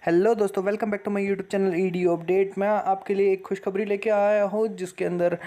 Hello दोस्तों, welcome back to my YouTube channel ED update. मैं आपके लिए एक खुशखबरी लेके आया हूँ जिसके अंदर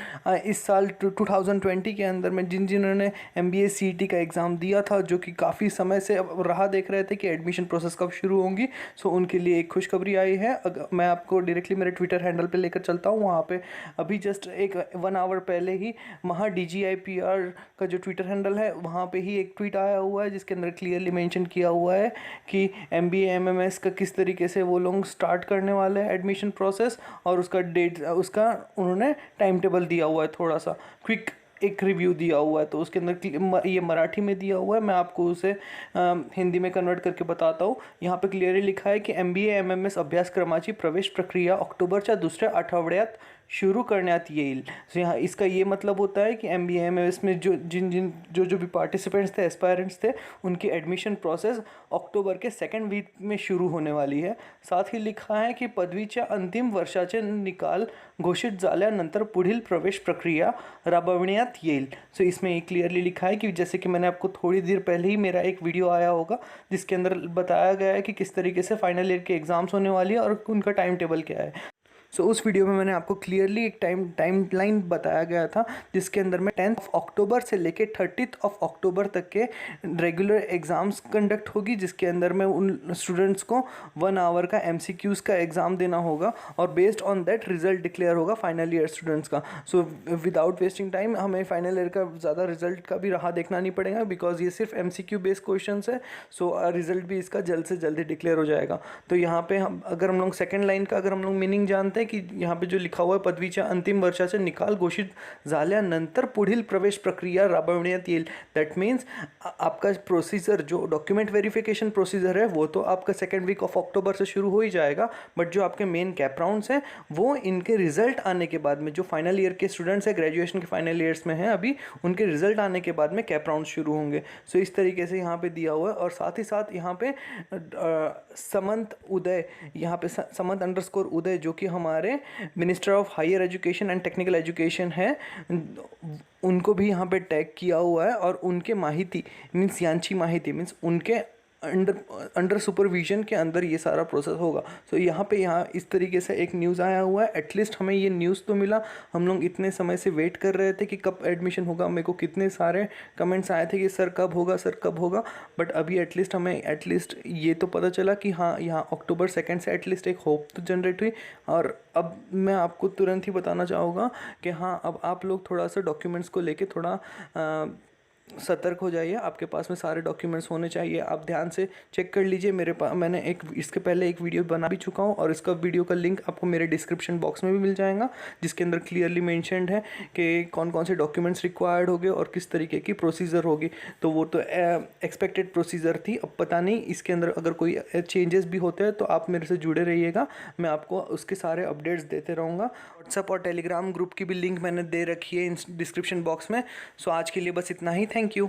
इस साल 2020 के अंदर में जिन्होंने MBA CET का एग्ज़ाम दिया था, जो कि काफ़ी समय से अब राह देख रहे थे कि एडमिशन प्रोसेस कब शुरू होंगी। सो उनके लिए एक खुशखबरी आई है। मैं आपको डायरेक्टली मेरे ट्विटर हैंडल पर लेकर चलता हूँ। वहाँ पर अभी जस्ट एक 1 आवर पहले ही MAHA DGIPR का जो ट्विटर हैंडल है, वहाँ पर ही एक ट्वीट आया हुआ है जिसके अंदर क्लियरली मेंशन किया हुआ है कि MBA MMS का किस तरीके से वो लोग स्टार्ट करने वाले हैं एडमिशन प्रोसेस, और उसका डेट, उसका उन्होंने टाइम टेबल दिया हुआ है। थोड़ा सा क्विक एक रिव्यू दिया हुआ है, तो उसके अंदर ये मराठी में दिया हुआ है। मैं आपको उसे हिंदी में कन्वर्ट करके बताता हूँ। यहाँ पे क्लियरली लिखा है की MBA MMS अभ्यासक्रमाची प्रवेश प्रक्रिया ऑक्टोबरच्या दुसऱ्या आठवड्यात शुरू करण्यात येईल। सो यहाँ इसका ये मतलब होता है कि MBA MMS में जो भी पार्टिसिपेंट्स थे, एस्पायरेंट्स थे, उनकी एडमिशन प्रोसेस अक्टोबर के 2nd वीक में शुरू होने वाली है। साथ ही लिखा है कि पदवीच्या अंतिम वर्षाचे निकाल घोषित झाल्यानंतर पुढील प्रवेश प्रक्रिया राबविण्यात येईल। सो इसमें ये क्लियरली लिखा है कि जैसे कि मैंने आपको थोड़ी देर पहले ही मेरा एक वीडियो आया होगा जिसके अंदर बताया गया है कि किस तरीके से फाइनल ईयर के एग्ज़ाम्स होने वाली है और उनका टाइम टेबल क्या है। सो उस वीडियो में मैंने आपको क्लियरली एक टाइमलाइन बताया गया था जिसके अंदर में 10 अक्टूबर से लेके 30 अक्टूबर तक के रेगुलर एग्ज़ाम्स कंडक्ट होगी, जिसके अंदर में उन स्टूडेंट्स को 1 आवर का MCQs का एग्ज़ाम देना होगा और based on that result declare होगा फाइनल ईयर स्टूडेंट्स का। सो विदाउट वेस्टिंग टाइम हमें फाइनल ईयर का ज़्यादा रिजल्ट का भी राह देखना नहीं पड़ेगा, बिकॉज ये सिर्फ MCQ बेस्ड क्वेश्चन है। सो रिजल्ट भी इसका जल्द से जल्दी डिक्लेयर हो जाएगा। तो यहाँ पे हम लोग सेकेंड लाइन का अगर हम लोग मीनिंग जानते हैं कि यहाँ पे जो लिखा हुआ है पदवीच्या अंतिम वर्षाचे निकाल घोषित झाल्यानंतर पुढील प्रवेश प्रक्रिया राबविण्यात येईल, दैट मीन्स आपका प्रोसीजर, जो डॉक्यूमेंट वेरिफिकेशन प्रोसीजर है, वो तो आपका 2nd वीक ऑफ अक्टूबर से शुरू हो ही जाएगा। बट जो आपके मेन कैप राउंड्स हैं वो इनके रिजल्ट आने के बाद में, जो फाइनल ईयर के स्टूडेंट्स हैं, ग्रेजुएशन के फाइनल ईयर्स में हैं अभी, उनके रिजल्ट आने के बाद में कैप राउंड शुरू होंगे। सो इस तरीके से यहाँ पे दिया हुआ है। और साथ ही साथ यहाँ पे समंत उदय, यहाँ पे समंत अंडरस्कोर उदय, जो कि हमारे minister of higher education and technical education है, उनको भी यहाँ पे टैग किया हुआ है। और उनके माहिती मीन्स यांची माहिती मीन्स उनके अंडर सुपरविजन के अंदर ये सारा प्रोसेस होगा। सो यहाँ इस तरीके से एक न्यूज़ आया हुआ है। एटलीस्ट हमें ये न्यूज़ तो मिला। हम लोग इतने समय से वेट कर रहे थे कि कब एडमिशन होगा। मेरे को कितने सारे कमेंट्स आए थे कि सर कब होगा, सर कब होगा। बट अभी एटलीस्ट हमें ये तो पता चला कि हाँ, यहाँ अक्टूबर 2 से एटलीस्ट एक होप तो जनरेट हुई। और अब मैं आपको तुरंत ही बताना चाहूँगा कि हाँ, अब आप लोग थोड़ा सा डॉक्यूमेंट्स को लेके थोड़ा सतर्क हो जाइए। आपके पास में सारे डॉक्यूमेंट्स होने चाहिए। आप ध्यान से चेक कर लीजिए। मैंने इसके पहले एक वीडियो बना भी चुका हूँ और इसका वीडियो का लिंक आपको मेरे डिस्क्रिप्शन बॉक्स में भी मिल जाएगा, जिसके अंदर क्लियरली मेंशन्ड है कि कौन कौन से डॉक्यूमेंट्स रिक्वायर्ड होंगे और किस तरीके की प्रोसीजर होगी। तो वो तो एक्सपेक्टेड प्रोसीजर थी। अब पता नहीं इसके अंदर अगर कोई चेंजेस भी होते हैं तो आप मेरे से जुड़े रहिएगा। मैं आपको उसके सारे अपडेट्स देते रहूँगा। व्हाट्सएप और टेलीग्राम ग्रुप की भी लिंक मैंने दे रखी है डिस्क्रिप्शन बॉक्स में। सो आज के लिए बस इतना ही। Thank you.